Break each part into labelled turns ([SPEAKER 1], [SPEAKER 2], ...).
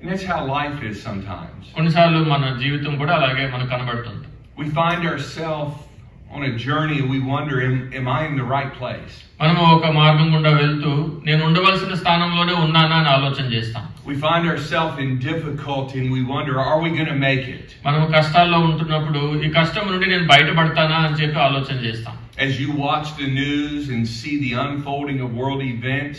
[SPEAKER 1] And that's how life is sometimes.
[SPEAKER 2] కొన్నిసార్లు మన జీవితం కూడా అలాగే మనకు కనబడుతుంది.
[SPEAKER 1] We find ourselves on a journey and we wonder, am I in the right place?
[SPEAKER 2] మనము ఒక మార్గం గుండా వెళ్తూ నేను ఉండవలసిన స్థానంలోనే ఉన్నానా అని ఆలోచన చేస్తాం.
[SPEAKER 1] We find ourselves in difficulty and we wonder, are we going to make it?
[SPEAKER 2] మనము కష్టాల్లో ఉంటున్నప్పుడు ఈ కష్టం నుండి నేను బయటపడతానా అని చెప్పి ఆలోచన చేస్తాం.
[SPEAKER 1] As you watch the news and see the unfolding of world events,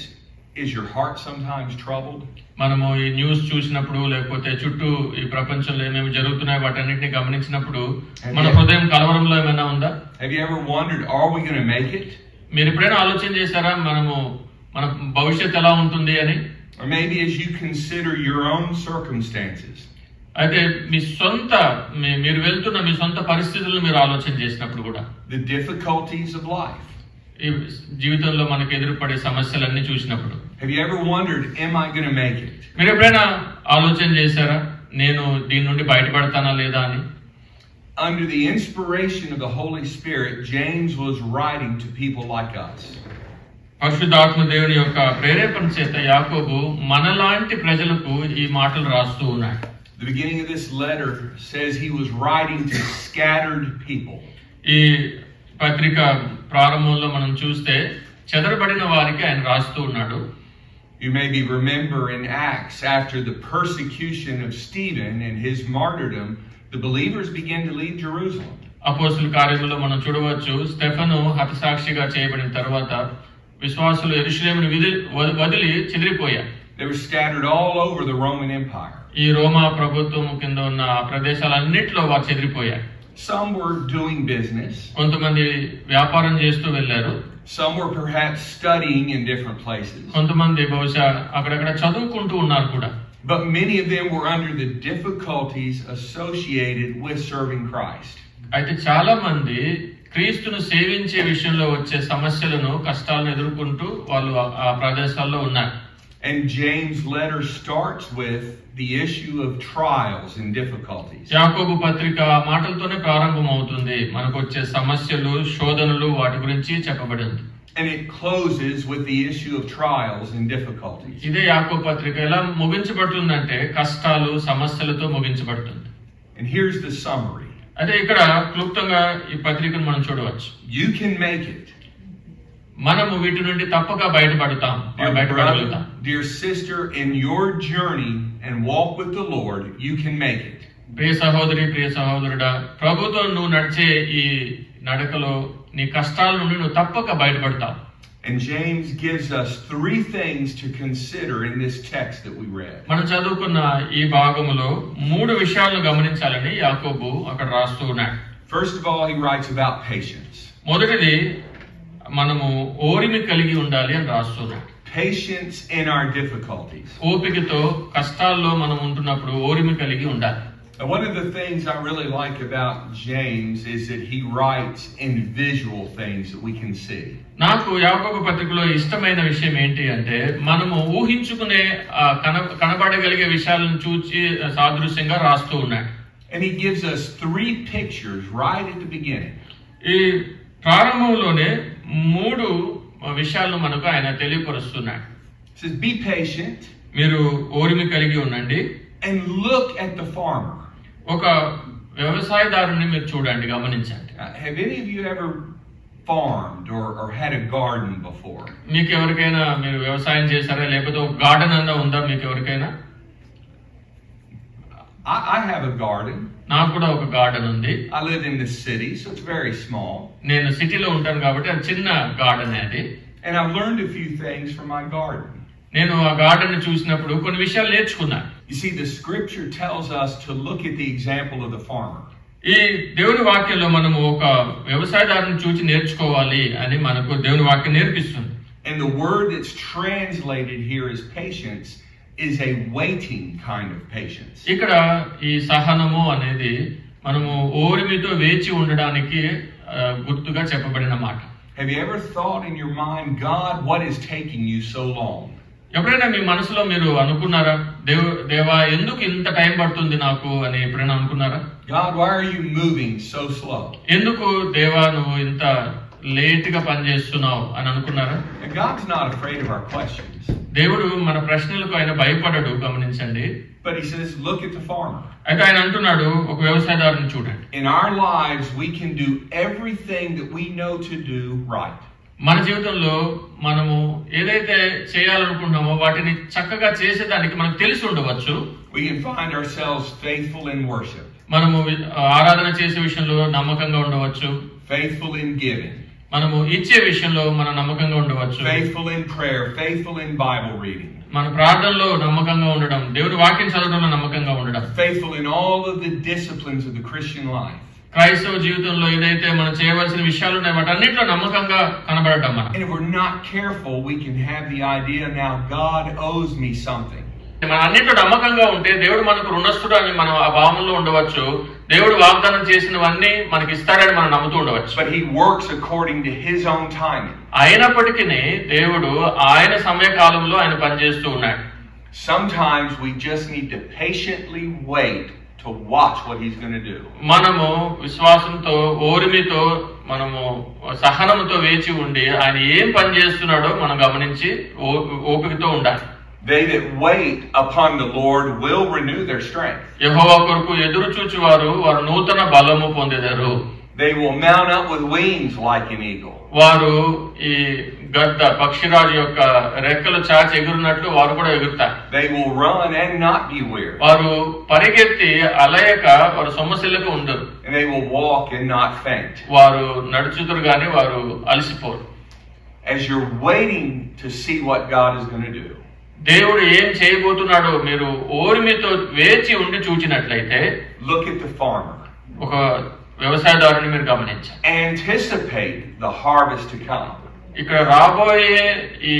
[SPEAKER 1] is your heart sometimes troubled?
[SPEAKER 2] మనము ఈ న్యూస్ చూసినప్పుడు లేకపోతే చుట్టూ ఈ ప్రపంచంలో ఏమేమి జరుగుతున్నాయో వాటన్నిటిని గమనించినప్పుడు మన హృదయం కలవరంలో ఏమైనా ఉందా?
[SPEAKER 1] Have you ever wondered, are we going to make it?
[SPEAKER 2] మీరు ఎప్పుడైనా ఆలోచన చేశారా మన భవిష్యత్తు ఎలా ఉంటుంది అని?
[SPEAKER 1] Or maybe as you consider your own circumstances.
[SPEAKER 2] అయితే మీరు వెళ్తున్న మీ సొంత పరిస్థితులను మీరు ఆలోచన చేసినప్పుడు కూడా
[SPEAKER 1] The difficulties of life.
[SPEAKER 2] ఈ జీవితంలో మనకు ఎదురుపడే సమస్యలన్నీ చూసినప్పుడు
[SPEAKER 1] Have you ever wondered, am I going to make it?
[SPEAKER 2] మీరు ఎప్పుడైనా ఆలోచన చేశారా నేను దీని నుండి బయటపడతానా లేదా అని?
[SPEAKER 1] Under the inspiration of the Holy Spirit, James was writing to people like us.
[SPEAKER 2] పరిశుద్ధాత్మ దేవుని యొక్క ప్రేరేపణ చేత యాకోబు మనలాంటి ప్రజలకు ఈ మాటలు రాస్తూ ఉన్నాడు.
[SPEAKER 1] The beginning of this letter says he was writing to scattered people.
[SPEAKER 2] ఈ పత్రిక ప్రారంభంలో మనం చూస్తే చెదరబడిన వారికి ఆయన రాస్తూ ఉన్నాడు.
[SPEAKER 1] You maybe remember in Acts, after the persecution of Stephen and his martyrdom, the believers began to leave Jerusalem.
[SPEAKER 2] అపోస్తుల కార్యములో మనం చూడవచ్చు స్టెఫను హతసాక్షిగా చేయబడిన తర్వాత విశ్వాసులు యెరూషలేమును వదిలి చెదిరిపోయారు.
[SPEAKER 1] They were scattered all over the Roman Empire.
[SPEAKER 2] ఈ రోమా ప్రభుత్వం కింద ఉన్న ప్రదేశాలన్నిటిలో వారు చెదిరిపోయారు.
[SPEAKER 1] Some were doing business.
[SPEAKER 2] కొంతమంది వ్యాపారం చేస్తూ వెళ్ళారు.
[SPEAKER 1] Some were perhaps studying in different places.
[SPEAKER 2] కొంతమంది బహుశా అక్కడక్కడ చదువుకుంటూ ఉన్నారు కూడా.
[SPEAKER 1] But many of them were under the difficulties associated with serving Christ.
[SPEAKER 2] అయితే చాలా మంది క్రీస్తును సేవించే విషయంలో వచ్చే సమస్యలను కష్టాలను ఎదుర్కొంటూ వాళ్ళు ఆ ప్రదేశాల్లో ఉన్నారు.
[SPEAKER 1] And James' letter starts with the issue of trials and difficulties.
[SPEAKER 2] యాకోబు పత్రిక మాటలతోనే ప్రారంభమవుతుంది. మనకు వచ్చే సమస్యలు శోధనలు వాటి గురించి చెప్పబడింది.
[SPEAKER 1] And it closes with the issue of trials and difficulties.
[SPEAKER 2] ఇదే యాకోబు పత్రిక ఎలా ముగించబడుతుందంటే కష్టాలు సమస్యలతో ముగించబడుతుంది.
[SPEAKER 1] And here's the summary.
[SPEAKER 2] అదే ఇక్కడ క్లుప్తంగా ఈ పత్రికను మనం చూడవచ్చు.
[SPEAKER 1] You can make it.
[SPEAKER 2] మనము వీటి నుండి తప్పక బయటపడతాం.
[SPEAKER 1] Dear sister, in your journey and walk with the Lord, you can make it.
[SPEAKER 2] ప్రియ సహోదరి ప్రియ సహోదరుడా, ప్రభుతో నువ్వు నడిచే ఈ నడకలో నీ కష్టాల నుండి నువ్వు తప్పక బయటపడతావు.
[SPEAKER 1] And James gives us 3 things to consider in this text that we read.
[SPEAKER 2] మనం చదువుకున్న ఈ భాగములో 3 విషయాలను గమనించాలని యాకోబు అక్కడ రాస్తూ ఉన్నాడు.
[SPEAKER 1] First of all, he writes about patience.
[SPEAKER 2] మొదటిది మనము ఓరిమి కలిగి ఉండాలి అని రాస్తున్నాడు.
[SPEAKER 1] Patience in our difficulties.
[SPEAKER 2] ఓపికతో కష్టాల్లో మనం ఉంటున్నప్పుడు ఓరిమి కలిగి ఉండాలి.
[SPEAKER 1] One of the things I really like about James is that he writes in visual things that we can see.
[SPEAKER 2] నాకు యాకోబు పత్రికలో ఇష్టమైన విషయం ఏంటి అంటే మనము ఊహించుకునే కనబడగలిగే విషయాలను చూచి సాదృశ్యంగా రాస్తూ ఉన్నాడు.
[SPEAKER 1] And he gives us 3 pictures right at the beginning.
[SPEAKER 2] ఈ ప్రారంభంలోనే 3 విషయాలను మనకు ఆయన తెలియపరుస్తున్నాడు.
[SPEAKER 1] He says, be patient.
[SPEAKER 2] మీరు ఓరిమి కలిగి ఉండండి.
[SPEAKER 1] And look at the farmer.
[SPEAKER 2] ఒక వ్యవసాయదారుని మీరు చూడండి, గమనించండి.
[SPEAKER 1] Have any of you ever farmed or had a garden before?
[SPEAKER 2] మీకు ఎవరికైనా మీరు వ్యవసాయం చేశారా లేకపోతే ఒక గార్డెన్ అన్నా ఉందా మీకు ఎవరికైనా?
[SPEAKER 1] I have a garden.
[SPEAKER 2] నాకు కూడా ఒక గార్డెన్ ఉంది.
[SPEAKER 1] I live in the city, so it's very small.
[SPEAKER 2] నేను సిటీలో ఉంటాను కాబట్టి అది చిన్న గార్డెన్ అది.
[SPEAKER 1] And I've learned a few things from my garden.
[SPEAKER 2] నేను ఆ గార్డెన్ ని చూసినప్పుడు కొన్ని విషయాలు నేర్చుకున్నాను.
[SPEAKER 1] You see, the scripture tells us to look at the example of the farmer.
[SPEAKER 2] ఈ దేవుని వాక్యంలో మనము ఒక వ్యవసాయదారుని చూసి నేర్చుకోవాలి అని మనకు దేవుని వాక్యం నేర్పిస్తుంది.
[SPEAKER 1] And the word that's translated here as patience is a waiting kind of patience.
[SPEAKER 2] ఇక్కడ ఈ సహనము అనేది మనము ఓరిమితో వేచి ఉండడానికి గుర్తుగా చెప్పబడిన మాట.
[SPEAKER 1] Have you ever thought in your mind, God, what is taking you so long?
[SPEAKER 2] ఎప్పుడైనా మీ మనసులో మీరు అనుకున్నారా, దేవా ఎందుకు ఇంత టైం పడుతుంది నాకు అని ఎప్పుడైనా అనుకున్నారా?
[SPEAKER 1] God, why are you moving so slow?
[SPEAKER 2] ఎందుకు దేవా నువ్వు ఇంత లేట్ గా పని చేస్తున్నావు అని అనుకున్నారా?
[SPEAKER 1] God's not afraid of our questions.
[SPEAKER 2] దేవుడు మన ప్రశ్నలకు ఆయన భయపడడు, గమనించండి.
[SPEAKER 1] But he says, look at the farmer.
[SPEAKER 2] అయితే ఆయన అంటున్నాడు, ఒక వ్యవసాయదారుని చూడండి.
[SPEAKER 1] In our lives we can do everything that we know to do right.
[SPEAKER 2] మన జీవితంలో మనము ఏదైతే చేయాలనుకుంటున్నామో వాటిని చక్కగా చేసేదానికి మనకు తెలిసి ఉండవచ్చు.
[SPEAKER 1] We can find ourselves faithful in worship.
[SPEAKER 2] మనము ఆరాధన చేసే విషయంలో నమ్మకంగా ఉండవచ్చు.
[SPEAKER 1] Faithful in giving.
[SPEAKER 2] మనము ఇచ్చే విషయంలో మనం నమ్మకంగా ఉండవచ్చు.
[SPEAKER 1] Faithful in prayer, faithful in Bible reading.
[SPEAKER 2] మన ప్రార్థనలో నమ్మకంగా ఉండడం, దేవుడి వాక్యం చదవడంలో నమ్మకంగా ఉండడం.
[SPEAKER 1] Faithful in all of the disciplines of the Christian life.
[SPEAKER 2] క్రైస్తవ జీవితంలో ఏదైతే మనం చేయవలసిన విషయాలు ఉన్నాయో వాటన్నిటిలో నమ్మకంగా కనబడటం మనం.
[SPEAKER 1] And if we're not careful, we can have the idea now God owes me something.
[SPEAKER 2] మన అన్నింటిలో నమ్మకంగా ఉంటే దేవుడు మనకు రుణస్థుడు అని మనం ఆ భావంలో ఉండవచ్చు. దేవుడు వాగ్దానం చేసినవన్నీ మనకి ఇస్తాడని మనం నమ్ముతూ ఉండవచ్చు.
[SPEAKER 1] But he works according to his own timing.
[SPEAKER 2] అయినప్పటికీ దేవుడు ఆయన సమయకాలంలో ఆయన పనిచేస్తూ ఉన్నాడు.
[SPEAKER 1] Sometimes we just need to patiently wait to watch what he's going to do.
[SPEAKER 2] మనము విశ్వాసంతో, ఓర్మితో, మనము సహనంతో వేచి ఉండి ఆయన ఏం పని చేస్తున్నాడో మనం గమనించి ఓపికతో ఉండాలి.
[SPEAKER 1] They that wait upon the Lord will renew their strength.
[SPEAKER 2] యెహోవా కొరకు ఎదురు చూచువారు వారు నూతన బలము పొందెదరు.
[SPEAKER 1] They will mount up with wings like an eagle.
[SPEAKER 2] వారు ఈ గద్ద పక్షిరాజు యొక్క రెక్కలు చాచి ఎగురున్నట్లు వారు కూడా ఎగురుతారు.
[SPEAKER 1] They will run and not be weary.
[SPEAKER 2] వారు పరిగెత్తి అలయక వారు సొమ్మసిల్లక ఉండరు.
[SPEAKER 1] And they will walk and not faint.
[SPEAKER 2] వారు నడుచుదురు గాని వారు అలసిపోరు.
[SPEAKER 1] As you're waiting to see what God is going to do,
[SPEAKER 2] దేవుడు ఏం చేయబోతున్నాడో మీరు ఓర్మితో వేచి ఉండి చూచినట్లయితే,
[SPEAKER 1] look at the farmer.
[SPEAKER 2] ఒక వ్యవసాయదారుని మీరు గమనించాలి.
[SPEAKER 1] Anticipate the harvest to come.
[SPEAKER 2] ఇక్కడ రాబోయే ఈ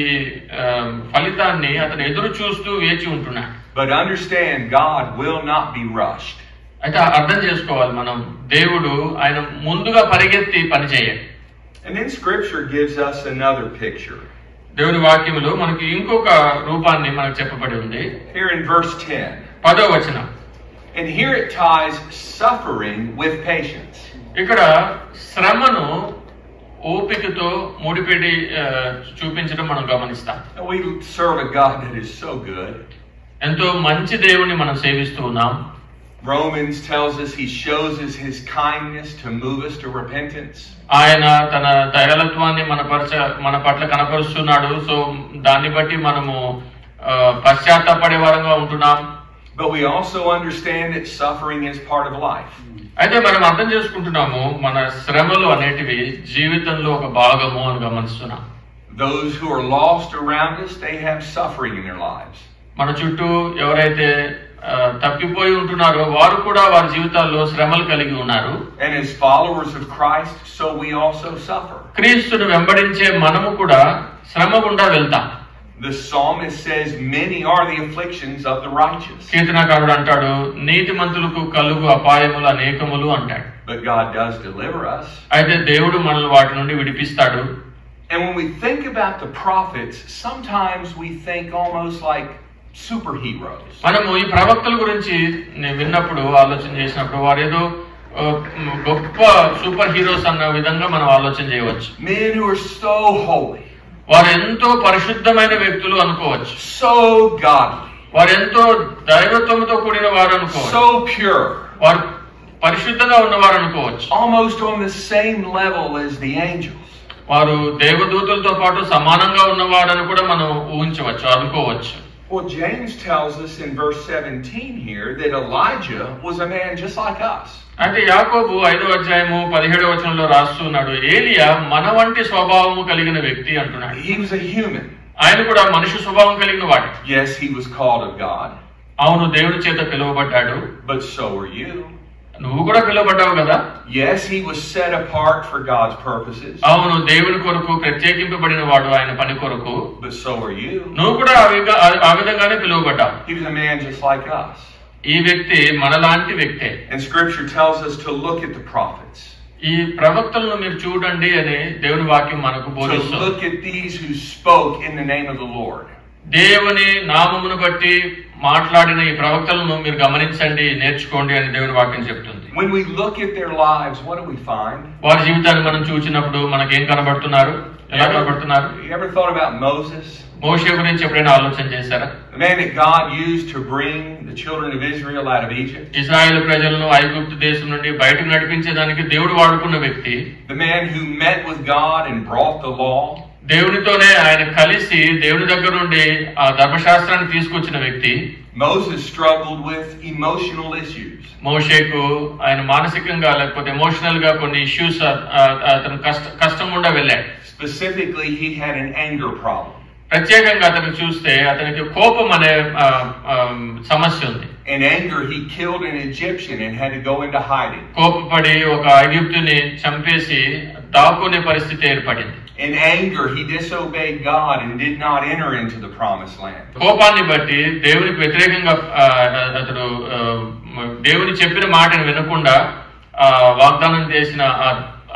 [SPEAKER 2] ఫలితాన్ని అతను ఎదురు చూస్తూ వేచి ఉంటున్నాడు.
[SPEAKER 1] But understand, God will not be rushed.
[SPEAKER 2] అయితే అర్థం చేసుకోవాలి మనం, దేవుడు ఆయన ముందుగా పరిగెత్తి పని చేయడు.
[SPEAKER 1] And then Scripture gives us another picture.
[SPEAKER 2] దేవుని వాక్యములో మనకి ఇంకొక రూపాన్ని మనకు చెప్పబడి ఉంది.
[SPEAKER 1] Here in verse 10.
[SPEAKER 2] 10వ వచనం.
[SPEAKER 1] And here it ties suffering with patience.
[SPEAKER 2] ఇక్కడ శ్రమను ఓపికతో ముడిపెట్టి చూపించడం మనం గమనిస్తాం.
[SPEAKER 1] We serve a God that is so good.
[SPEAKER 2] ఎంతో మంచి దేవుని మనం సేవిస్తూ ఉన్నాం.
[SPEAKER 1] Romans tells us he shows us his kindness to move us to repentance.
[SPEAKER 2] ఆయన తన దయాళత్వాన్ని మన పట్ల కనపరుస్తున్నాడు. సో దాన్ని బట్టి మనము పశ్చాత్తాపడే వారంగా ఉంటున్నాం.
[SPEAKER 1] But we also understand that suffering is part of life.
[SPEAKER 2] అయితే మనం అర్థం చేసుకుంటున్నాము, మన శ్రమలు అనేటివి జీవితంలో ఒక భాగము అని గమనిస్తున్నాం.
[SPEAKER 1] Those who are lost around us, they have suffering in their lives.
[SPEAKER 2] మన చుట్టూ ఎవరైతే తప్పిపోయి ఉంటున్నారో వారు కూడా వారి జీవితాల్లో శ్రమలు కలిగి ఉన్నారు.
[SPEAKER 1] And as followers of Christ, so we also suffer.
[SPEAKER 2] క్రీస్తును వెంబడించే మనము కూడా శ్రమ గుండా వెళ్తాం.
[SPEAKER 1] The psalmist says, many are the afflictions of the righteous.
[SPEAKER 2] కీర్తనకారుడు అంటాడు, నీతిమంతులకు కలుగు అపాయములు అనేకములు అంటాడు.
[SPEAKER 1] But God does deliver us.
[SPEAKER 2] అయితే దేవుడు మనల్ని వాటి నుండి విడిపిస్తాడు.
[SPEAKER 1] And when we think about the prophets, sometimes we think almost like superheroes.
[SPEAKER 2] మనము ఈ ప్రవక్తల గురించి విన్నప్పుడు, ఆలోచన చేసినప్పుడు వారు ఏదో గొప్ప సూపర్ హీరోస్ అన్న విధంగా మనం ఆలోచన చేయవచ్చు.
[SPEAKER 1] Men who are so holy.
[SPEAKER 2] వారు ఎంతో పరిశుద్ధమైన వ్యక్తులు అనుకోవచ్చు.
[SPEAKER 1] So godly.
[SPEAKER 2] వారు ఎంతో దైవత్వంతో కూడిన వారు అనుకోవచ్చు.
[SPEAKER 1] So pure.
[SPEAKER 2] వారు పరిశుద్ధంగా ఉన్నవారు అనుకోవచ్చు.
[SPEAKER 1] Almost on the same level as the angels.
[SPEAKER 2] వారు దేవదూతలతో పాటు సమానంగా ఉన్నవారని కూడా మనం ఊహించవచ్చు, అనుకోవచ్చు.
[SPEAKER 1] Well, James tells us in verse 17 here that Elijah was a man just like us.
[SPEAKER 2] అయితే యాకోబు 5వ అధ్యాయము 17వ వచనంలో రాస్తున్నాడు, ఏలియా మన వంటి స్వభావము కలిగిన వ్యక్తి అంటున్నాడు.
[SPEAKER 1] He was a human.
[SPEAKER 2] ఆయన కూడా మనిషి స్వభావం కలిగిన వాడు.
[SPEAKER 1] Yes, he was called of God.
[SPEAKER 2] అవును, దేవుడి చేత పిలువబడ్డాడు.
[SPEAKER 1] But so were you.
[SPEAKER 2] నువ్వు కూడా పిలువబడ్డావు కదా.
[SPEAKER 1] Yes, he was set apart for God's purposes.
[SPEAKER 2] అవును, దేవుని కొరకు ప్రత్యేకింపబడిన వాడు ఆయన పని కొరకు.
[SPEAKER 1] But so were you.
[SPEAKER 2] నువ్వు కూడా ఆ విధంగానే పిలువబడ్డావు.
[SPEAKER 1] He was a man just like us.
[SPEAKER 2] ఈ వ్యక్తి మనలాంటి వ్యక్తే.
[SPEAKER 1] And Scripture tells us to look at the prophets.
[SPEAKER 2] ఈ ప్రవక్తలను మీరు చూడండి అని దేవుని వాక్యం మనకు బోధిస్తుంది.
[SPEAKER 1] To look at these who spoke in the name of the Lord.
[SPEAKER 2] దేవుని నామమును బట్టి మాట్లాడిన ఈ ప్రవక్తలను మీరు గమనించండి, నేర్చుకోండి అని దేవుని వాక్యం చెప్తుంది.
[SPEAKER 1] When we look at their lives, what do we find?
[SPEAKER 2] వారి జీవితాన్ని మనం చూసినప్పుడు మనకేం కనబడుతున్నారు, ఎలా కనబడుతున్నారు?
[SPEAKER 1] You ever thought about Moses?
[SPEAKER 2] మోషే గురించి ఎప్పుడైనా ఆలోచన చేశారా?
[SPEAKER 1] The man that God used to bring the children of Israel out of Egypt.
[SPEAKER 2] ఇశ్రాయేలు ప్రజలను ఐగుప్తు దేశం నుండి బయటకు నడిపించడానికి దేవుడు వాడుకున్న వ్యక్తి.
[SPEAKER 1] The man who met with God and brought the law.
[SPEAKER 2] దేవునితోనే ఆయన కలిసి దేవుని దగ్గర నుండి ఆ ధర్మశాస్త్రాన్ని తీసుకొచ్చిన వ్యక్తి.
[SPEAKER 1] Moses struggled with emotional issues.
[SPEAKER 2] మోషేకు ఆయన మానసికంగా లేకపోతే ఎమోషనల్ గా కొన్ని ఇష్యూస్ అతను కష్టం గుండా వెళ్ళాడు.
[SPEAKER 1] Specifically, he had an anger problem.
[SPEAKER 2] ప్రత్యేకంగా అతను చూస్తే అతనికి కోపం అనే సమస్య ఉంది.
[SPEAKER 1] In anger, he killed an Egyptian and had to go into hiding.
[SPEAKER 2] కోపపడి ఒక ఐగుప్తుని చంపేసి దాక్కునే పరిస్థితి ఏర్పడింది.
[SPEAKER 1] In anger, he disobeyed God and did not enter into the promised land.
[SPEAKER 2] కోపాన్ని బట్టి దేవునికి వ్యతిరేకంగా అతడు దేవుని చెప్పిన మాటను వినకుండా వాగ్దానం చేసిన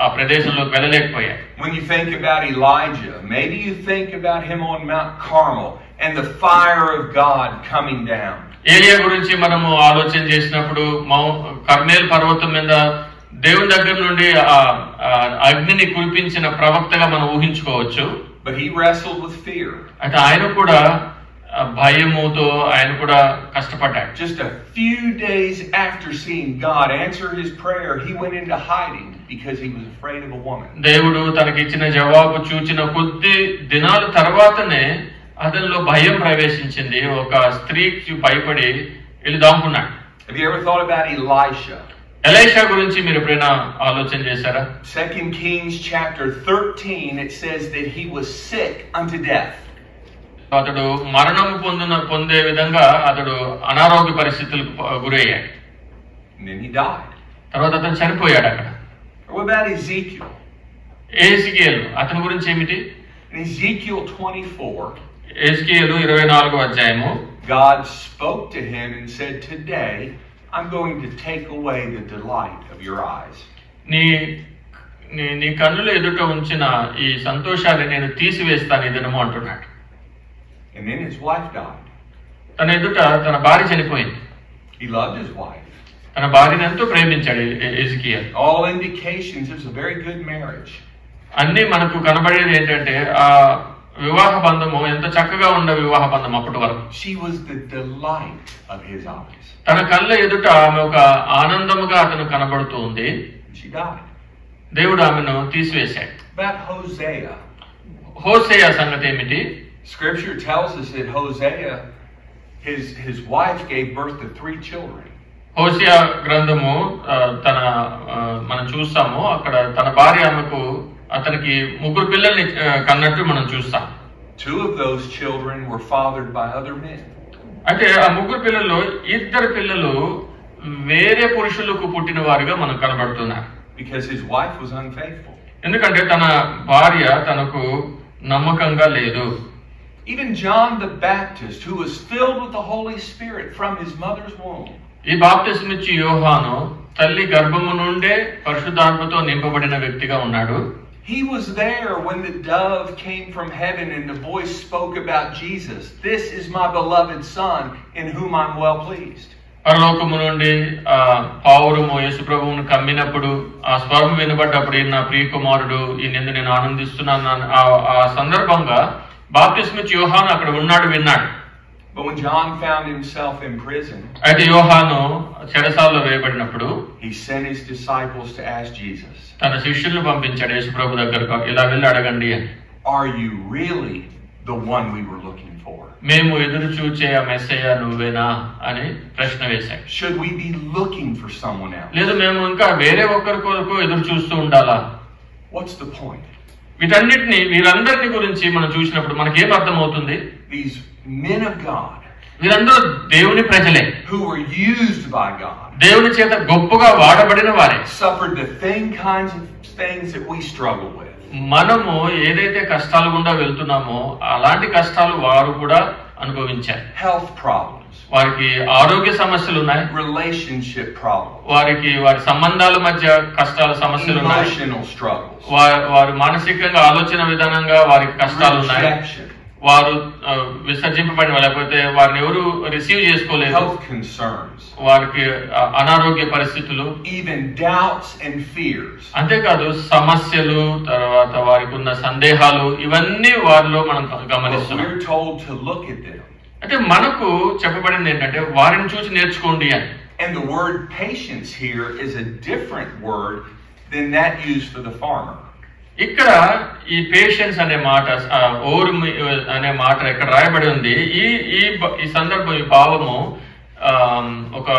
[SPEAKER 2] ఆ ప్రదేశంలోకి వెళ్ళలేకపోయాడు.
[SPEAKER 1] When you think about Elijah, maybe you think about him on Mount Carmel and the fire of God coming down.
[SPEAKER 2] ఏలియా గురించి మనము ఆలోచన చేసినప్పుడు కర్మేల్ పర్వతం మీద దేవుని దగ్గర నుండి అగ్నిని కురిపించిన ప్రవక్తగా మనం ఊహించుకోవచ్చు.
[SPEAKER 1] But he wrestled with fear.
[SPEAKER 2] అయితే ఆయన కూడా భయముతో ఆయన కూడా కష్టపడ్డాడు.
[SPEAKER 1] Just a few days after seeing God answer his prayer, he went into hiding because he was afraid of a woman.
[SPEAKER 2] దేవుడు తనకిచ్చిన జవాబు చూచిన కొద్ది దినాల తర్వాతనే అతనిలో భయం ప్రవేశించింది. ఒక స్త్రీకి భయపడి వెళ్ళి దాక్కున్నాడు.
[SPEAKER 1] Have you ever thought about Elisha?
[SPEAKER 2] Elisha గురించి మీరు ఎప్పుడైనా ఆలోచన చేశారా?
[SPEAKER 1] 2 Kings chapter 13, it says that he was sick unto death.
[SPEAKER 2] అతడు మరణం పొందే విధంగా అతడు అనారోగ్య పరిస్థితులకు గురయ్యాడు.
[SPEAKER 1] And then he died.
[SPEAKER 2] తర్వాత అతను చనిపోయాడు అక్కడ.
[SPEAKER 1] What about Ezekiel?
[SPEAKER 2] ఎజెకియేలు అతని గురించి ఏమిటి?
[SPEAKER 1] In Ezekiel 24,
[SPEAKER 2] ఎజెకియేలు 24వ అధ్యాయము,
[SPEAKER 1] God spoke to him and said, "Today I'm going to take away the delight of your eyes."
[SPEAKER 2] నీ కన్నుల ఎదుట ఉంచిన ఈ సంతోషాన్ని నేను తీసివేస్తాను ఈ దినము అంటున్నాడు.
[SPEAKER 1] And then his wife died.
[SPEAKER 2] తన ఎదుట తన భార్య చనిపోయింది.
[SPEAKER 1] He loved his wife.
[SPEAKER 2] తన భార్యను ఎంతో ప్రేమించాడు ఎజెకియేలు.
[SPEAKER 1] All indications it was a very good marriage.
[SPEAKER 2] అన్ని మనకు కనబడేది ఏంటంటే ఆ వివాహ బంధము ఎంత చక్కగా ఉన్న వివాహ బంధం అప్పటి వరకు.
[SPEAKER 1] She was the delight of his eyes.
[SPEAKER 2] తన కళ్ళ ఎదుట ఆమె ఒక ఆనందముగా అతను కనబడుతూ ఉంది.
[SPEAKER 1] She died.
[SPEAKER 2] దేవుడు ఆమెను తీసివేశాడు.
[SPEAKER 1] About Hosea.
[SPEAKER 2] హోసేయ సంగతి ఏమిటి?
[SPEAKER 1] Scripture tells us that Hosea, his wife gave birth to 3 children.
[SPEAKER 2] హోసేయ గ్రంథము మనం చూస్తాము అక్కడ తన భార్య ఆమెకు అతనికి 3 పిల్లల్ని కన్నట్టు మనం చూస్తాం.
[SPEAKER 1] 2 of those children were fathered by other men.
[SPEAKER 2] అయితే ఆ 3 పిల్లల్లో 2 పిల్లలు వేరే పురుషులకు పుట్టిన వారిగా మనకు కనబడుతున్నారు.
[SPEAKER 1] Because his wife was unfaithful.
[SPEAKER 2] ఎందుకంటే తన భార్య తనకు నమ్మకంగా లేదు.
[SPEAKER 1] Even John the Baptist, who was filled with the Holy Spirit from his mother's womb.
[SPEAKER 2] ఈ బాప్తిస్మం ఇచ్చి యోహాను తల్లి గర్భము నుండే పరిశుద్ధాత్మతో నింపబడిన వ్యక్తిగా ఉన్నాడు.
[SPEAKER 1] He was there when the dove came from heaven and the voice spoke about Jesus. "This is my beloved son in whom I'm well pleased."
[SPEAKER 2] పరలోకము నుండి పావురము యేసు ప్రభువును కమ్మినప్పుడు ఆ స్వరం వినబడ్డప్పుడు ఈయన నా ప్రియ కుమారుడు ఈయన నేను ఆనందిస్తున్నాను ఆ సందర్భంగా బాప్తిస్మం ఇచ్చి యోహాను అక్కడ విన్నాడు.
[SPEAKER 1] But when John found himself in prison,
[SPEAKER 2] అయితే యోహాను చెరసాలలో వేయబడినప్పుడు
[SPEAKER 1] he sent his disciples to ask Jesus,
[SPEAKER 2] తన శిష్యులను పంపించాడు యేసు ప్రభు దగ్గరకు, ఇలా వెళ్ళి అడగండి అని.
[SPEAKER 1] "Are you really the one we were looking for?"
[SPEAKER 2] మేము ఎదురు చూచే ఆ మెస్సయ్య నువ్వేనా అని ప్రశ్న వేశాడు.
[SPEAKER 1] Should we be looking for someone else?
[SPEAKER 2] లేదు మేము ఇంకా వేరే ఒక్కరి కొరకు ఎదురు చూస్తూ ఉండాలా?
[SPEAKER 1] What's the point?
[SPEAKER 2] వీరందరిని గురించి మనం చూసినప్పుడు మనకేం అర్థమవుతుంది?
[SPEAKER 1] These men of God,
[SPEAKER 2] వీరందరూ దేవుని ప్రజలే,
[SPEAKER 1] who were used by God,
[SPEAKER 2] దేవుని చేత గొప్పగా వాడబడిన వారే,
[SPEAKER 1] suffered the same kinds of things that we struggle with.
[SPEAKER 2] మనము ఏదైతే కష్టాలు గుండా వెళ్తున్నామో అలాంటి కష్టాలు వారు కూడా అనుభవించారు.
[SPEAKER 1] Health problems,
[SPEAKER 2] వారికి ఆరోగ్య సమస్యలు ఉన్నాయి,
[SPEAKER 1] relationship problems,
[SPEAKER 2] వారి సంబంధాల మధ్య కష్టాల సమస్యలు ఉన్నాయి,
[SPEAKER 1] emotional struggles,
[SPEAKER 2] వారి మానసికంగా ఆలోచన విధానంగా వారికి కష్టాలు ఉన్నాయి, వారు విసర్జింపబడిన లేకపోతే వారిని ఎవరు రిసీవ్ చేసుకోలేదు,
[SPEAKER 1] health concerns,
[SPEAKER 2] వారికి అనారోగ్య పరిస్థితులు,
[SPEAKER 1] even doubts and fears.
[SPEAKER 2] అంతేకాదు సమస్యలు, తర్వాత వారికి ఉన్న సందేహాలు, ఇవన్నీ వారిలో మనం గమనిస్తున్నాం.
[SPEAKER 1] We're told to look at them.
[SPEAKER 2] అంటే మనకు చెప్పబడింది ఏంటంటే వారిని చూసి నేర్చుకోండి అని.
[SPEAKER 1] And the word patience here is a different word than that used for the farmer.
[SPEAKER 2] ఇక్కడ ఈ పేషెన్స్ అనే మాట, ఓర్మి అనే మాట ఇక్కడ రాయబడి ఉంది. ఈ సందర్భం, ఈ భావము ఒక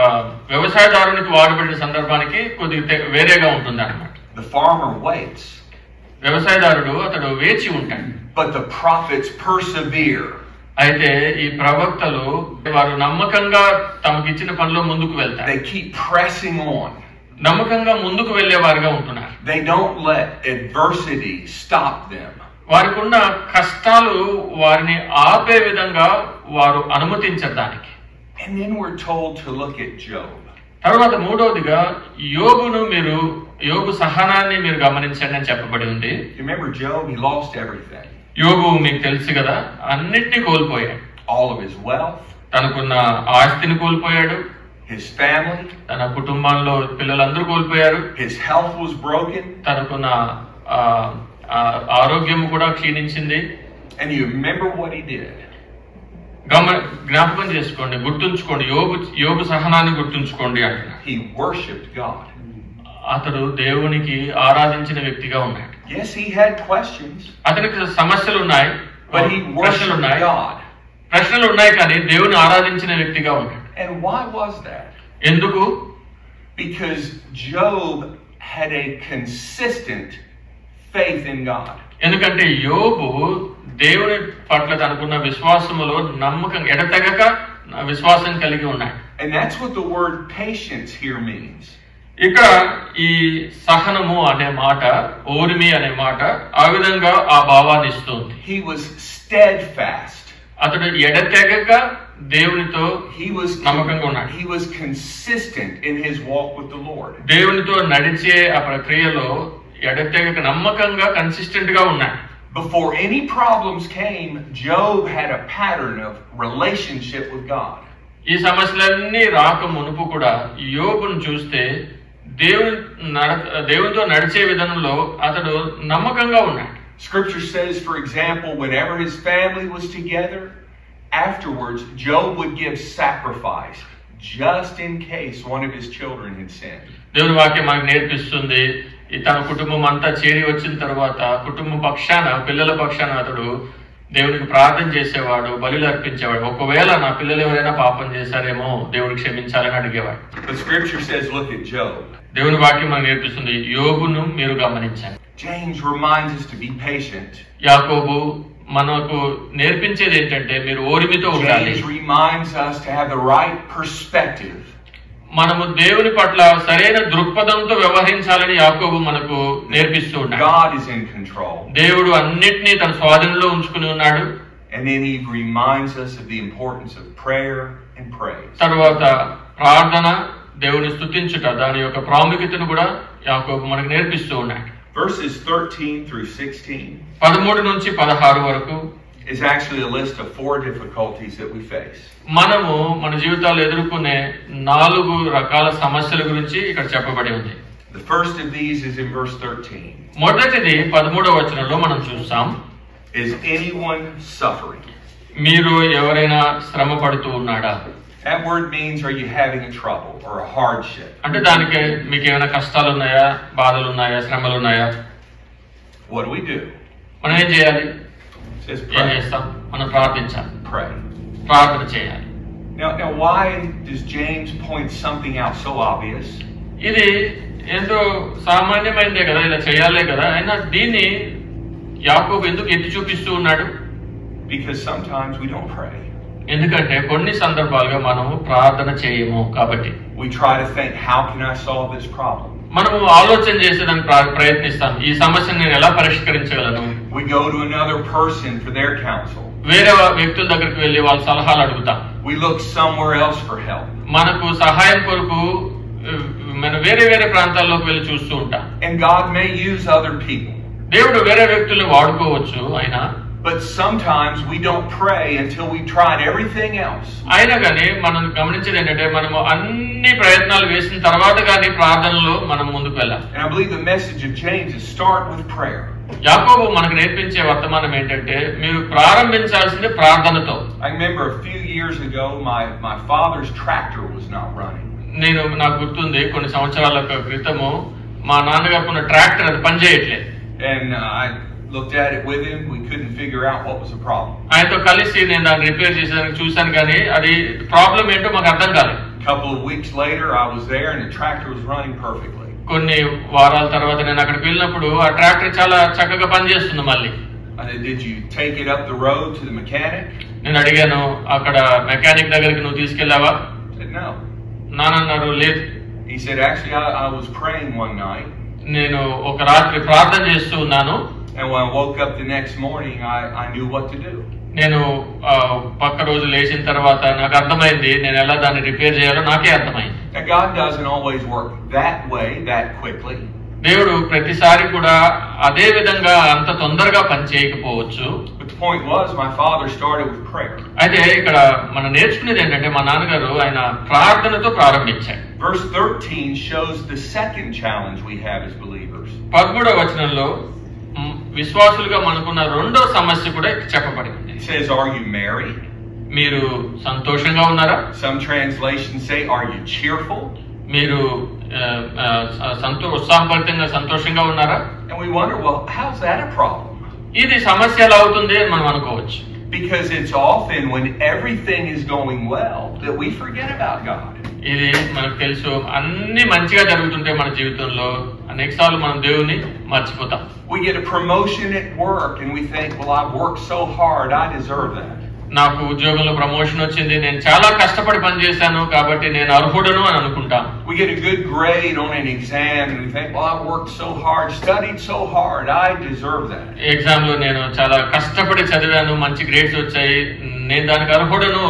[SPEAKER 2] వ్యవసాయదారునికి వాడబడిన సందర్భానికి కొద్దిగా వేరేగా ఉంటుంది అన్నమాట.
[SPEAKER 1] The farmer waits.
[SPEAKER 2] వ్యవసాయదారుడు అతడు వేచి ఉంటాడు.
[SPEAKER 1] But the prophets persevere.
[SPEAKER 2] అయితే ఈ ప్రవక్తలు వారు నమ్మకంగా తమకిచ్చిన పనిలో ముందుకు వెళ్తారు.
[SPEAKER 1] They keep pressing on.
[SPEAKER 2] నమ్మకంగా ముందుకు వెళ్లేవారుగా ఉంటున్నారు.
[SPEAKER 1] They don't let adversity stop them.
[SPEAKER 2] వారికి ఉన్న కష్టాలు వారిని ఆపే విధంగా వారు అనుమతించరు దానికి.
[SPEAKER 1] And then we're told to look at Job.
[SPEAKER 2] తర్వాత మూడవదిగా యోబు సహనాన్ని మీరు గమనించండి అని చెప్పబడి ఉంది.
[SPEAKER 1] Remember Job, he lost everything.
[SPEAKER 2] యోబు మీకు తెలుసు కదా, అన్నిటినీ కోల్పోయాడు.
[SPEAKER 1] All of his wealth,
[SPEAKER 2] తనకున్న ఆస్తిని కోల్పోయాడు,
[SPEAKER 1] his family,
[SPEAKER 2] తన కుటుంబంలో పిల్లలందరూ కోల్పోయారు,
[SPEAKER 1] his health was broken.
[SPEAKER 2] తనకున్న ఆరోగ్యం కూడా క్షీణించింది.
[SPEAKER 1] And you remember what he did.
[SPEAKER 2] జ్ఞాపకం చేసుకోండి, గుర్తుంచుకోండి, యోబు సహనాన్ని గుర్తుంచుకోండి అంటున్నాడు.
[SPEAKER 1] He worshipped God.
[SPEAKER 2] అతడు దేవునికి ఆరాధించిన వ్యక్తిగా ఉన్నాడు.
[SPEAKER 1] Yes, he had questions.
[SPEAKER 2] అతనికి సమస్యలు ఉన్నాయి,
[SPEAKER 1] but he worshipped God.
[SPEAKER 2] ప్రశ్నలు ఉన్నాయి, కానీ దేవుని ఆరాధించిన వ్యక్తిగా ఉన్నాడు.
[SPEAKER 1] And why was that?
[SPEAKER 2] ఎందుకు?
[SPEAKER 1] Because Job had a consistent faith in God.
[SPEAKER 2] ఎందుకంటే యోబు దేవుని పట్ల తనకున్న విశ్వాసములో నమ్మకం ఎడతెగక విశ్వాసం కలిగి ఉన్నాడు.
[SPEAKER 1] And that's what the word patience here means.
[SPEAKER 2] ఇక్కడ ఈ సహనము అనే మాట, ఓర్మి అనే మాట ఆ విధంగా ఆ భావాన్ని ఇస్తుంది.
[SPEAKER 1] He was steadfast.
[SPEAKER 2] అతడు ఎడతెగక దేవునితో నమ్మకంగా ఉన్నాడు.
[SPEAKER 1] He was consistent in his walk with the Lord.
[SPEAKER 2] దేవునితో నడిచే ఆ ప్రక్రియలో ఎడతెగక నమ్మకంగా కన్సిస్టెంట్ గా ఉన్నాడు.
[SPEAKER 1] Before any problems came, Job had a pattern of relationship with God.
[SPEAKER 2] ఈ సమస్యలన్నీ రాక మునుపు కూడా యోబును చూస్తే దేవునితో నడిచే విధానంలో అతడు నమ్మకంగా ఉన్నాడు.
[SPEAKER 1] Scripture says, for example, whenever his family was together, afterwards Job would give sacrifice just in case one of his children had sinned.
[SPEAKER 2] దేవుని వాక్యం మనకు నేర్పిస్తుంది, తన కుటుంబం అంతా చేరి వచ్చిన తర్వాత కుటుంబం పక్షాన, పిల్లల పక్షాన అతడు దేవునికి ప్రార్థన చేసేవాడు, బలులు అర్పించేవాడు. ఒకవేళ నా పిల్లలు ఎవరైనా పాపం చేశారేమో దేవుడు క్షమించాలని అడిగేవాడు.
[SPEAKER 1] The scripture says, look at Job.
[SPEAKER 2] దేవుని వాక్యం మనకు నేర్పిస్తుంది, యోబును మీరు గమనించండి.
[SPEAKER 1] James reminds us to be patient.
[SPEAKER 2] యాకోబు మనకు నేర్పించేది ఏంటంటే మీరు ఓర్మితో ఉండాలి.
[SPEAKER 1] James reminds us to have the right perspective.
[SPEAKER 2] మనము దేవుని పట్ల సరైన దృక్పథంతో వ్యవహరించాలని యాకోబు మనకు నేర్పిస్తూ ఉన్నాడు.
[SPEAKER 1] God is in control.
[SPEAKER 2] దేవుడు అన్నిటినీ తన స్వాధీనంలో ఉంచుకుని ఉన్నాడు.
[SPEAKER 1] And then he reminds us of the importance of prayer and praise.
[SPEAKER 2] తర్వాత ప్రార్థన, దేవుని స్తుతించుట, దాని యొక్క ప్రాముఖ్యతను కూడా యాకోబు మనకు నేర్పిస్తూ ఉన్నాడు.
[SPEAKER 1] Verses 13 through 16
[SPEAKER 2] 13 నుంచి 16 వరకు
[SPEAKER 1] is actually a list of 4 difficulties that we face.
[SPEAKER 2] మనము మన జీవితాల్లో ఎదుర్కొనే 4 రకాల సమస్యల గురించి ఇక్కడ చెప్పబడి ఉంది.
[SPEAKER 1] The first of these is in verse 13.
[SPEAKER 2] మొదటిది 13వ వచనంలో మనం చూస్తాం.
[SPEAKER 1] Is anyone suffering?
[SPEAKER 2] మీరు ఎవరైనా శ్రమ పడుతూ ఉన్నాడా?
[SPEAKER 1] That word means, are you having a trouble or a hardship?
[SPEAKER 2] అంటే దానికి మీకు ఏమైనా కష్టాలు ఉన్నాయా, బాధలు ఉన్నాయా, శ్రమలు ఉన్నాయా?
[SPEAKER 1] What do we do?
[SPEAKER 2] మనం ఏం చేయాలి?
[SPEAKER 1] It says
[SPEAKER 2] ఏం
[SPEAKER 1] pray.
[SPEAKER 2] చేస్తాం? మనం ప్రార్థించాలి,
[SPEAKER 1] Pray.
[SPEAKER 2] ప్రార్థన చేయాలి.
[SPEAKER 1] Now why does James point something out so obvious?
[SPEAKER 2] ఇది ఎంతో సామాన్యమైనదే కదా, ఇలా చేయాలే కదా, అయినా దీన్ని యాకోబు ఎందుకు ఎత్తి చూపిస్తూ ఉన్నాడు?
[SPEAKER 1] Because sometimes we don't pray.
[SPEAKER 2] ఎందుకంటే కొన్ని సందర్భాలుగా మనము ప్రార్థన చేయము కాబట్టి.
[SPEAKER 1] We try to think, how can I solve this problem?
[SPEAKER 2] మనము ఆలోచన చేసేదానికి ప్రయత్నిస్తాం, ఈ సమస్యను నేను ఎలా పరిష్కరించగలను.
[SPEAKER 1] We go to another person for their counsel.
[SPEAKER 2] వేరే వ్యక్తుల దగ్గరికి వెళ్ళి వాళ్ళ సలహాలు అడుగుతాం.
[SPEAKER 1] We look somewhere else for help.
[SPEAKER 2] మనకు సహాయం కొరకు మనం వేరే ప్రాంతాల్లోకి వెళ్ళి చూస్తూ ఉంటాం.
[SPEAKER 1] And God may use other people.
[SPEAKER 2] దేవుడు వేరే వ్యక్తుల్ని వాడుకోవచ్చు, అయినా
[SPEAKER 1] But sometimes we don't pray until we've tried everything else.
[SPEAKER 2] అయినా కానీ మనం గమనించేది ఏంటంటే మనము అన్ని ప్రయత్నాలు వేసిన తర్వాత కానీ ప్రార్థనలో మనం ముందుకు వెళ్ళాలి.
[SPEAKER 1] And I believe the message of James is start with prayer.
[SPEAKER 2] యాకోబు మనకు నేర్పించే వర్తమానం ఏంటంటే మీరు ప్రారంభించాల్సింది ప్రార్థనతో.
[SPEAKER 1] I remember a few years ago my father's tractor was not running.
[SPEAKER 2] నాకు గుర్తుంది కొన్ని సంవత్సరాల క్రితము మా నాన్నగారికి ఉన్న ట్రాక్టర్ అది పనిచేయట్లేదు.
[SPEAKER 1] And I looked at it with him. We couldn't figure out what was the problem.
[SPEAKER 2] ఆయనతో కలిసి నేను దాన్ని రిపేర్ చేసాను చూశాను కానీ అది ప్రాబ్లం ఏంటో మాకు అర్థం కాలేదు.
[SPEAKER 1] A couple of weeks later I was there and the tractor was running perfectly.
[SPEAKER 2] కొన్ని వారాల తర్వాత నేను అక్కడికి వెళ్ళినప్పుడు ఆ ట్రాక్టర్ చాలా చక్కగా పనిచేస్తుంది మళ్ళీ.
[SPEAKER 1] Did you take it up the road to the mechanic?
[SPEAKER 2] నేను అడిగాను అక్కడ మెకానిక్ దగ్గరికి నువ్వు తీసుకెళ్ళావా?
[SPEAKER 1] I said no.
[SPEAKER 2] నానన్నారు లేదు.
[SPEAKER 1] He said actually I was praying one night.
[SPEAKER 2] నేను ఒక రాత్రి ప్రార్థన చేస్తూ ఉన్నాను.
[SPEAKER 1] And when I woke up the next morning I knew what to do.
[SPEAKER 2] నేను పక్క రోజు లేచిన తర్వాత నాకు అర్థమైంది నేను ఎలా దాన్ని రిపేర్ చేయాలో నాకే అర్థమైంది.
[SPEAKER 1] Now God doesn't always work that way that quickly.
[SPEAKER 2] దేవుడు ప్రతిసారి కూడా అదే విధంగా అంత తొందరగా పని చేయకపోవచ్చు.
[SPEAKER 1] But the point was my father started with prayer.
[SPEAKER 2] అయితే ఇక్కడ మనం నేర్చుకునేది ఏంటంటే మా నాన్నగారు ఆయన ప్రార్థనతో ప్రారంభించారు.
[SPEAKER 1] Verse 13 shows the second challenge we have as believers.
[SPEAKER 2] 13వ వచనంలో విశ్వాసులుగా మనకున్న రెండో సమస్య కూడా చెప్పబడింది.
[SPEAKER 1] It says, are you merry?
[SPEAKER 2] మీరు సంతోషంగా ఉన్నారా?
[SPEAKER 1] Some translations say, are you cheerful?
[SPEAKER 2] మీరు ఉత్సాహభరితంగా సంతోషంగా ఉన్నారా?
[SPEAKER 1] And we wonder, well, how's that a problem?
[SPEAKER 2] ఇది సమస్య ఎలా అవుతుంది అని మనం అనుకోవచ్చు.
[SPEAKER 1] Because it's often when everything is going well that we forget about God.
[SPEAKER 2] ఇది మనకు తెలుసు అన్ని మంచిగా జరుగుతుంటే మన జీవితంలో అనేకసార్లు మనం దేవుని మర్చిపోతాం.
[SPEAKER 1] We get a promotion at work and we think, well, I've worked so hard, I deserve that.
[SPEAKER 2] నాకు ఉద్యోగంలో ప్రమోషన్ వచ్చింది నేను చాలా కష్టపడి పనిచేశాను కాబట్టి నేను అర్హుడను అని అనుకుంటాం.
[SPEAKER 1] We get a good grade on an exam and we think, well, I've worked so hard, studied so hard, I deserve that.
[SPEAKER 2] Exam లో నేను చాలా కష్టపడి చదివాను మంచి గ్రేడ్స్ వచ్చాయి నేను దానికి అర్హుడను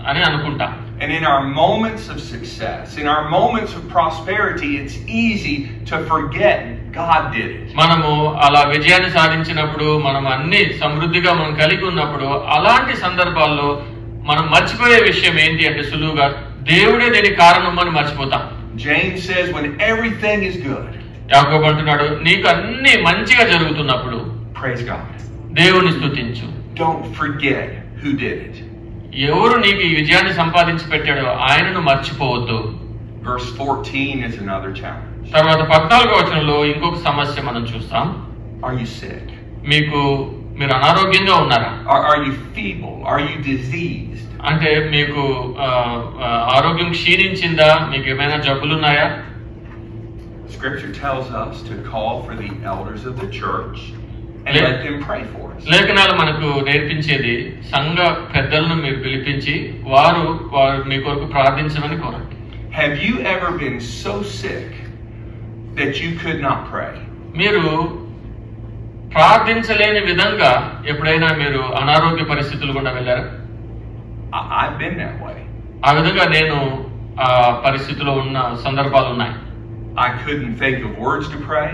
[SPEAKER 2] అని అనుకుంటా.
[SPEAKER 1] And in our moments of success, in our moments of prosperity, it's easy to forget God did it.
[SPEAKER 2] మనము అలా విజయాన్ని సాధించినప్పుడు మనం అన్ని సమృద్ధిగా మనం కలిగి ఉన్నప్పుడు అలాంటి సందర్భాల్లో మనం మర్చిపోయే విషయం ఏంటి అంటే సులువుగా దేవుడే దీనికి కారణం అని మర్చిపోతాం.
[SPEAKER 1] James says when everything is good.
[SPEAKER 2] యాకోబు అంటున్నాడు నీకు అన్ని మంచిగా జరుగుతున్నప్పుడు
[SPEAKER 1] praise God.
[SPEAKER 2] దేవుని స్తుతించు.
[SPEAKER 1] Don't forget who did it.
[SPEAKER 2] ఎవరు నీకు ఈ విజయాన్ని సంపాదించి పెట్టాడో ఆయనను మర్చిపోవద్దు.
[SPEAKER 1] Verse 14 is another challenge.
[SPEAKER 2] తర్వాత 14వ వచనంలో ఇంకొక సమస్య మనం చూస్తాం.
[SPEAKER 1] Are you sick?
[SPEAKER 2] మీరు అనారోగ్యంగా ఉన్నారా?
[SPEAKER 1] Are you feeble? Are you diseased?
[SPEAKER 2] అంటే మీకు ఆరోగ్యం క్షీణించిందా? మీకు ఏమైనా జబ్బులు ఉన్నాయా?
[SPEAKER 1] Scripture tells us to call for the elders of the church and let them pray for us.
[SPEAKER 2] లేఖనాలు మనకు నేర్పించేది సంఘ పెద్దలను మీరు పిలిపించి వారు మీ కొరకు ప్రార్థించమని కోరండి.
[SPEAKER 1] Have you ever been so sick that you could not pray?
[SPEAKER 2] మీరు ప్రార్థించలేని విధంగా ఎప్పుడైనా మీరు అనారోగ్య పరిస్థితులు గుండా వెళ్ళారా?
[SPEAKER 1] I've been that way.
[SPEAKER 2] ఆ విధంగా నేను ఆ పరిస్థితిలో ఉన్న సందర్భాలు ఉన్నాయి.
[SPEAKER 1] I couldn't think of words to pray.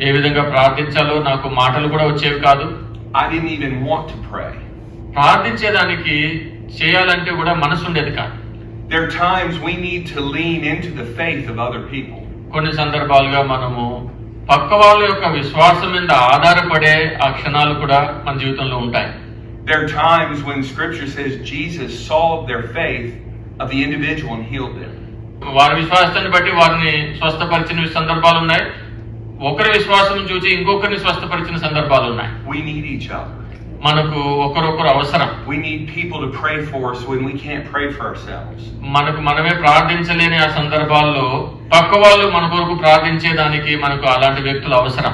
[SPEAKER 2] ఏ విధంగా ప్రార్థించాలో నాకు మాటలు కూడా వచ్చేవి కాదు.
[SPEAKER 1] I didn't even want to pray.
[SPEAKER 2] ప్రార్థించేదానికి చేయాలంటే కూడా మనసు ఉండేది కాదు.
[SPEAKER 1] There are times we need to lean into the faith of other people.
[SPEAKER 2] కొన్ని సందర్భాలుగా మనము పక్క వాళ్ళ యొక్క విశ్వాసం మీద ఆధారపడే ఆ క్షణాలు కూడా మన జీవితంలో ఉంటాయి.
[SPEAKER 1] There are times when Scripture says Jesus solved their faith of the individual and healed them.
[SPEAKER 2] వారి విశ్వాసాన్ని బట్టి వారిని స్వస్థపరిచిన సందర్భాలు ఉన్నాయి. ఒకరి విశ్వాసం చూసి ఇంకొకరిని స్వస్థపరిచిన సందర్భాలు ఉన్నాయి.
[SPEAKER 1] We need each other.
[SPEAKER 2] మనకు ఒకరొకరు అవసరం.
[SPEAKER 1] We need people to pray for us when we can't pray for ourselves.
[SPEAKER 2] మనకు మనమే ప్రార్థించలేని ఆ సందర్భాల్లో పక్క వాళ్ళు మన కొరకు ప్రార్థించేదానికి మనకు అలాంటి వ్యక్తులు అవసరం.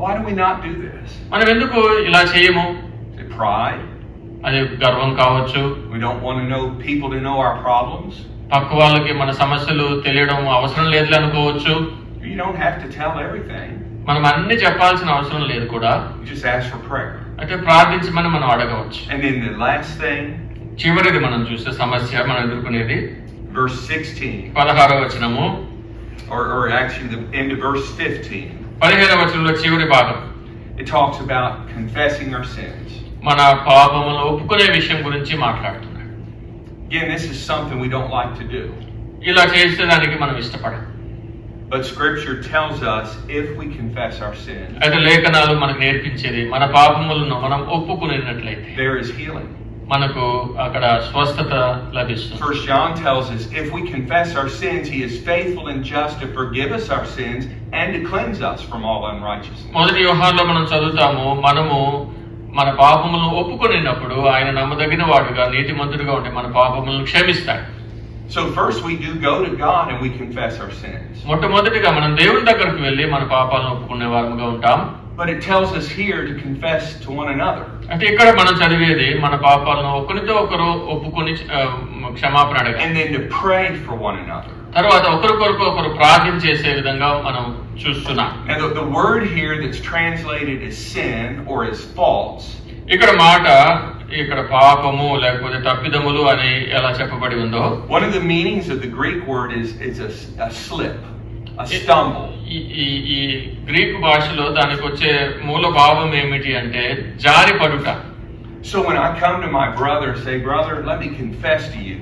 [SPEAKER 1] Why do we not do this?
[SPEAKER 2] మనం ఎందుకు ఇలా చేయము?
[SPEAKER 1] Is it pride?
[SPEAKER 2] అది గర్వం కావచ్చు.
[SPEAKER 1] We don't want to know people to know our problems.
[SPEAKER 2] పక్క వాళ్ళకి మన సమస్యలు తెలియడం అవసరం లేదు అనుకోవచ్చు.
[SPEAKER 1] You don't have to tell everything.
[SPEAKER 2] మనం అన్ని చెప్పాల్సిన అవసరం లేదు కూడా.
[SPEAKER 1] You just ask for prayer.
[SPEAKER 2] అంటే ప్రార్థించమని మనం అడగవచ్చు.
[SPEAKER 1] And then the last thing,
[SPEAKER 2] చివరిది మనం చూసే సమస్య మనం ఎదుర్కొనేది
[SPEAKER 1] verse 16.
[SPEAKER 2] 16వ వచనము
[SPEAKER 1] or actually the end of verse 15.
[SPEAKER 2] 15వ వచనంలో చివరి భాగం.
[SPEAKER 1] It talks about confessing our sins.
[SPEAKER 2] మన పాపములను ఒప్పుకునే విషయం గురించి మాట్లాడుతున్నాడు.
[SPEAKER 1] Again, this is something we don't like to do.
[SPEAKER 2] ఇలా చేసేదానికి మనం ఇష్టపడం.
[SPEAKER 1] But Scripture tells us if we confess our sins,
[SPEAKER 2] అయితే లేఖనాలు మనకు నేర్పించేది మన పాపములను మనం ఒప్పుకునేటట్లయితే
[SPEAKER 1] there is healing.
[SPEAKER 2] మనకు అక్కడ స్వస్థత లభిస్తుంది.
[SPEAKER 1] 1 John tells us if we confess our sins, he is faithful and just to forgive us our sins and to cleanse us from all unrighteousness.
[SPEAKER 2] మొదటి యోహానులో మనం చదువుతాము, మనము మన పాపములను ఒప్పుకొనినప్పుడు ఆయన నమ్మదగిన వాడుగా నీతిమంతుడిగా ఉండి మన పాపములను క్షమిస్తాడు.
[SPEAKER 1] So first we do go to God and we confess our sins.
[SPEAKER 2] మొట్టమొదటిగా మనం దేవుని దగ్గరకు వెళ్ళి మన పాపాలను ఒప్పుకునే వారముగా ఉంటాం.
[SPEAKER 1] But it tells us here to confess to one another.
[SPEAKER 2] అంటే ఇక్కడ మనం చదివేది మన పాపాలను ఒకరితో ఒకరు ఒప్పుకొని క్షమాపణ అడగాలి.
[SPEAKER 1] And then to pray for one another.
[SPEAKER 2] తర్వాత ఒకరికొరకు ఒకరు ప్రార్థన చేసే విధంగా మనం చూస్తున్నాం.
[SPEAKER 1] Now the word here that's translated as sin or as faults,
[SPEAKER 2] ఇక్కడ మాట ఇక్కడ పాపము లేకపోతే తప్పిదములు అని ఎలా చెప్పబడి ఉందో,
[SPEAKER 1] one of the meanings of the Greek word is a slip, a stumble.
[SPEAKER 2] ఈ గ్రీకు భాషలో దానికి వచ్చే మూల భావం ఏమిటి అంటే జారిపడుట.
[SPEAKER 1] So when I come to my brother and say, brother, let me confess to you,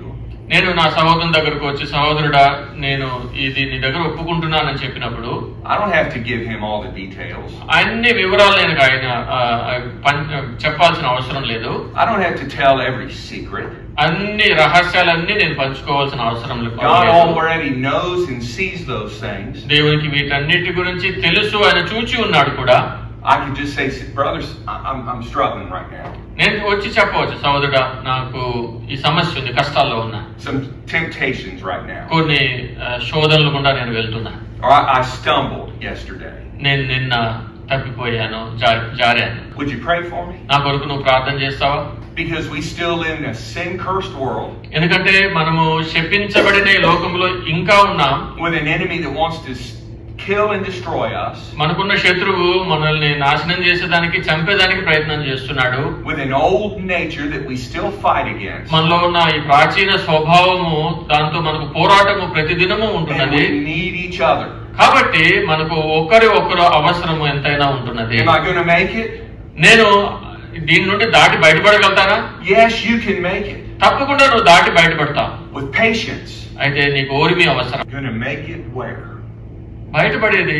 [SPEAKER 2] నేను నా సహోదరుని దగ్గరకు వచ్చి, సహోదరుడా నేను ఇది నీ దగ్గర ఒప్పుకుంటున్నానని చెప్పినప్పుడు,
[SPEAKER 1] I don't have to give him all the details.
[SPEAKER 2] అన్ని వివరాలు నేను ఆయన చెప్పాల్సిన అవసరం లేదు.
[SPEAKER 1] I don't have to tell every secret.
[SPEAKER 2] అన్ని రహస్యాలన్నీ నేను పంచుకోవాల్సిన అవసరం లేదు.
[SPEAKER 1] God already knows and sees those things.
[SPEAKER 2] దేవునికి వీటన్నిటి గురించి తెలుసు, ఆయన చూచి ఉన్నాడు కూడా.
[SPEAKER 1] I can just say, brothers, I'm struggling right now.
[SPEAKER 2] నేను వచ్చి చెప్పవచ్చు, సహోదరుడా నాకు ఈ సమస్య ఉంది, కష్టాల్లో ఉన్నా,
[SPEAKER 1] some temptations right now,
[SPEAKER 2] కొన్ని శోధనలు గుండా నేను వెళ్తున్నా,
[SPEAKER 1] or I stumbled yesterday.
[SPEAKER 2] నేను నిన్న తప్పిపోయాను, జారాను.
[SPEAKER 1] Would you pray for me?
[SPEAKER 2] నా కొరకు నువ్వు ప్రార్థన చేస్తావా?
[SPEAKER 1] Because we still live in a sin-cursed world.
[SPEAKER 2] ఎందుకంటే మనము శపించబడిన ఈ లోకంలో ఇంకా ఉన్నాం.
[SPEAKER 1] With an enemy that wants to kill and destroy us.
[SPEAKER 2] మనకున్న శత్రువు మనల్ని నాశనం చేసేదానికి, చంపేదానికి ప్రయత్నం చేస్తున్నాడు.
[SPEAKER 1] With an old nature that we still fight against.
[SPEAKER 2] మనలో ఉన్న ఈ ప్రాచీన స్వభావము, దాంతో మనకు పోరాటము ప్రతిదినము ఉంటున్నది.
[SPEAKER 1] And we need each other.
[SPEAKER 2] కాబట్టి మనకు ఒకరు అవసరము ఎంతైనా ఉంటున్నది.
[SPEAKER 1] Am I going to make it?
[SPEAKER 2] నేను దీని నుండి దాటి బయటపడగలుగుతానా?
[SPEAKER 1] Yes, you can make it.
[SPEAKER 2] తప్పకుండా నువ్వు దాటి బయటపడతావు.
[SPEAKER 1] With patience.
[SPEAKER 2] అయితే నీకు ఓర్మి అవసరం.
[SPEAKER 1] Going to make it where?
[SPEAKER 2] బయటపడేది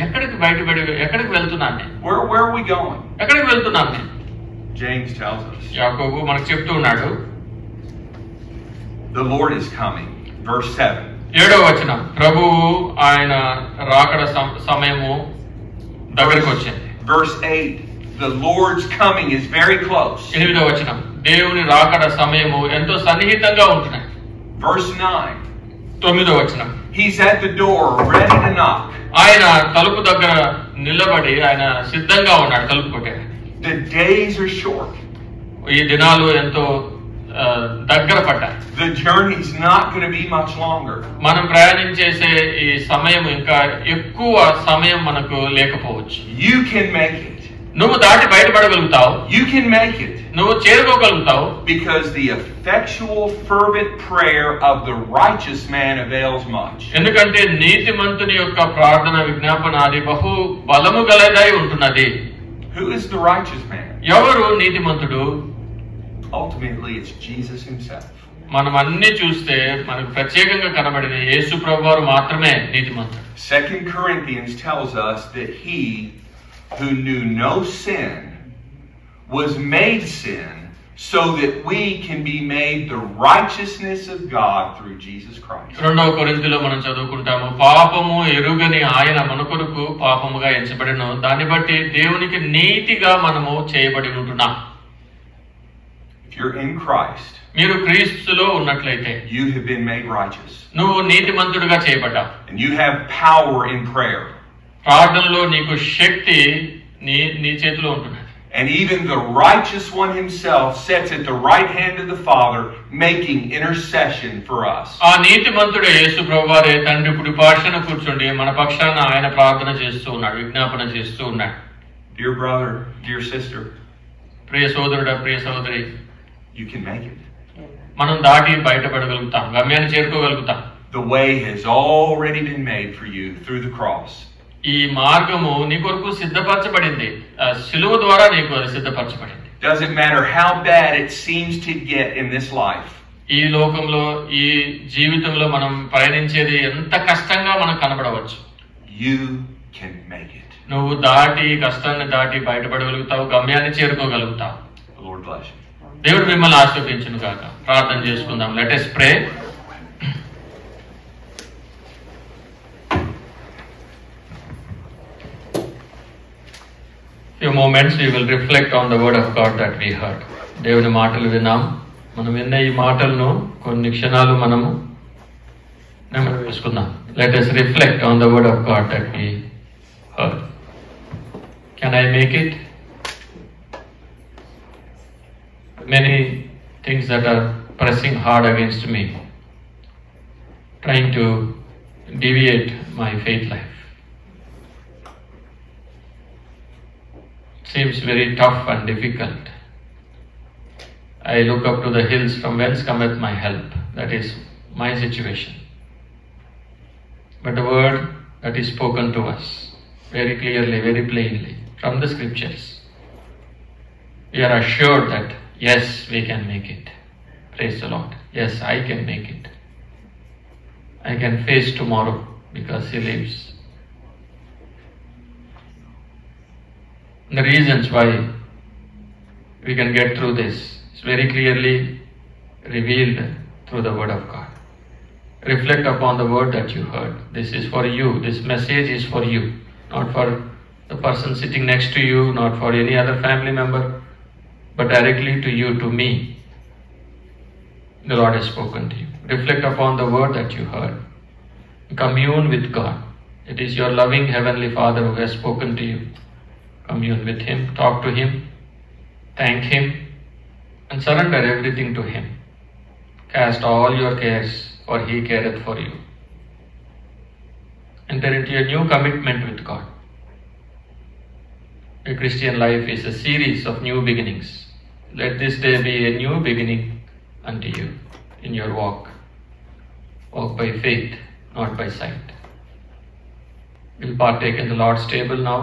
[SPEAKER 2] ఎక్కడికి వెళ్తున్నాను నేను?
[SPEAKER 1] Where are we going?
[SPEAKER 2] ఎక్కడికి వెళ్తున్నాను నేను?
[SPEAKER 1] James tells us.
[SPEAKER 2] యాకోబు మనకు చెప్తూ ఉన్నాడు.
[SPEAKER 1] The Lord is coming. Verse 7.
[SPEAKER 2] 7వ వచనం, ప్రభువు ఆయన రాకడ సమయము దగ్గరికి వచ్చింది.
[SPEAKER 1] Verse 8. The Lord's coming is very close.
[SPEAKER 2] 8వ వచనం, దేవుని రాకడ సమయము ఎంతో సన్నిహితంగా ఉంటున్నది.
[SPEAKER 1] Verse 9.
[SPEAKER 2] 9వ వచనం,
[SPEAKER 1] He's at the door, ready to knock.
[SPEAKER 2] ఆయన తలుపు దగ్గర నిలబడి ఆయన సిద్ధంగా ఉన్నాడు తలుపు కొట్టే.
[SPEAKER 1] The days are short.
[SPEAKER 2] ఈ దినాలు ఎంతో దగ్గర పడ్డాయి.
[SPEAKER 1] The journey's not going to be much longer.
[SPEAKER 2] మనం ప్రయాణించేసే ఈ సమయం ఇంకా ఎక్కువ సమయం మనకు లేకపోవచ్చు.
[SPEAKER 1] You can make it.
[SPEAKER 2] నువ్వు దాటి బయటపడగలుగుతావు.
[SPEAKER 1] You can make it.
[SPEAKER 2] నువ్వు చేరుకోగలుగుతావు.
[SPEAKER 1] Because the effectual fervent prayer of the righteous man avails much.
[SPEAKER 2] ఎందుకంటే నీతిమంతుని యొక్క ప్రార్థన విజ్ఞాపన అది బహు బలము గలదై ఉంటున్నది.
[SPEAKER 1] Who is the righteous man?
[SPEAKER 2] ఎవరు నీతిమంతుడు?
[SPEAKER 1] Ultimately it's Jesus himself.
[SPEAKER 2] మనం అన్ని చూస్తే మనకు ప్రత్యేకంగా కనబడేది యేసు ప్రభువారు మాత్రమే నీతిమంతుడు.
[SPEAKER 1] 2 Corinthians tells us that he who knew no sin was made sin so that we can be made the righteousness of God through Jesus Christ.
[SPEAKER 2] 2వ కొరింథీలో మనం చదువుకుంటాము, పాపము ఎరుగని ఆయన మన కొరకు పాపముగా ఎంచబడెను, దాన్ని బట్టి దేవునికి నీతిగా మనము చేయబడి ఉంటున్నాం.
[SPEAKER 1] If you're in Christ,
[SPEAKER 2] మీరు క్రీస్తులో ఉన్నట్లయితే
[SPEAKER 1] you have been made righteous.
[SPEAKER 2] నువ్వు నీతిమంతుడిగా చేయబడ్డావు.
[SPEAKER 1] And you have power in prayer.
[SPEAKER 2] ప్రార్థనలో నీకు శక్తి నీ చేతిలో ఉంటున్నది.
[SPEAKER 1] And even the righteous one himself sits at the right hand of the Father making intercession for us.
[SPEAKER 2] ఆ నీతిమంతుడే యేసు ప్రభువారే తండ్రి కుడి పార్శ్వన కూర్చుండి మన పక్షాన ఆయన ప్రార్థన చేస్తూ ఉన్నాడు, విజ్ఞాపన చేస్తూ ఉన్నాడు.
[SPEAKER 1] Dear brother, dear sister,
[SPEAKER 2] ప్రియ సోదరుడా, ప్రియ సోదరి,
[SPEAKER 1] you can make it.
[SPEAKER 2] మనం దాటి బయటపడగలుగుతాం, గమ్యాన్ని చేరుకోగలుగుతాం.
[SPEAKER 1] The way has already been made for you through the cross. ఈ మార్గము నీ కొరకు సిద్ధపరచబడింది, శిలువ ద్వారా నీకు సిద్ధపరచబడింది. Doesn't matter how bad it seems to get in this life.
[SPEAKER 2] ఈ లోకంలో ఈ జీవితంలో మనం పయనించేది ఎంత కష్టంగా మనకు కనబడవచ్చు.
[SPEAKER 1] You can make it.
[SPEAKER 2] నువ్వు కష్టాన్ని దాటి బయటపడగలుగుతావు, గమ్యాన్ని చేరుకోగలుగుతావు.
[SPEAKER 1] The Lord bless you.
[SPEAKER 2] దేవుడు మిమ్మల్ని ఆశీర్వదించును గాక. ప్రార్థన చేసుకుందాం. Let us pray. Few moments we will reflect on the word of God that we heard. దేవుని మాటలు విన్నాం. మనం విన్న ఈ మాటలను కొన్ని క్షణాలు మనము నెమరు వేసుకుందాం. Let us reflect on the word of God that we heard. Can I make it? Many things that are pressing hard against me, trying to deviate my faith life. Seems very tough and difficult. I look up to the hills from whence cometh my help. That is my situation. But the word that is spoken to us very clearly, very plainly from the scriptures, we are assured that yes, we can make it. Praise the Lord. Yes, I can make it. I can face tomorrow because He lives. The reasons why we can get through this is very clearly revealed through the word of God. Reflect upon the word that you heard. This is for you. This message is for you, not for the person sitting next to you, not for any other family member, but directly to you, to me. The Lord has spoken to you. Reflect upon the word that you heard. Commune with God. It is your loving Heavenly Father who has spoken to you. Commune with Him, talk to Him, thank Him, and surrender everything to Him. Cast all your cares, for He careth for you. Enter into a new commitment with God. A Christian life is a series of new beginnings. Let this day be a new beginning unto you in your walk. Walk by faith, not by sight. We'll partake in the Lord's table now.